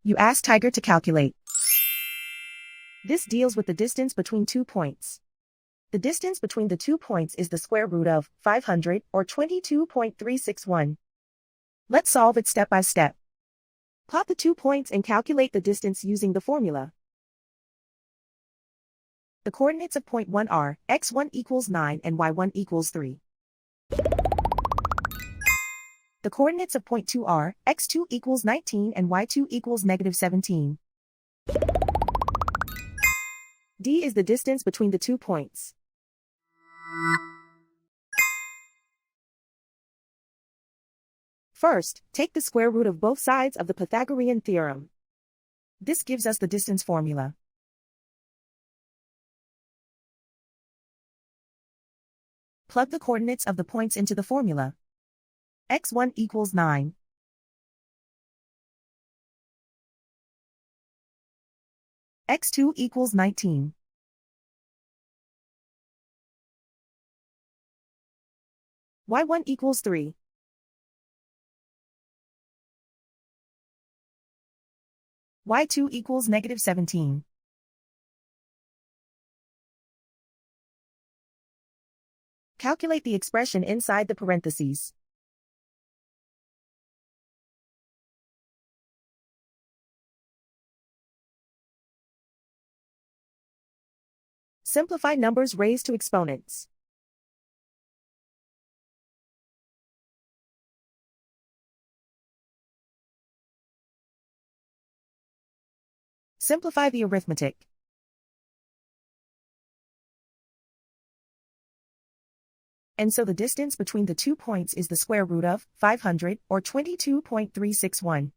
You ask Tiger to calculate. This deals with the distance between 2 points. The distance between the 2 points is the square root of 500, or 22.361. Let's solve it step by step. Plot the 2 points and calculate the distance using the formula. The coordinates of point 1 are x1 equals 9 and y1 equals 3. The coordinates of point 2 are x2 equals 19 and y2 equals -17. D is the distance between the 2 points. First, take the square root of both sides of the Pythagorean theorem. This gives us the distance formula. Plug the coordinates of the points into the formula. x1 equals 9. x2 equals 19. y1 equals 3. y2 equals -17. Calculate the expression inside the parentheses. Simplify numbers raised to exponents. Simplify the arithmetic. And so the distance between the 2 points is the square root of 500, or 22.361.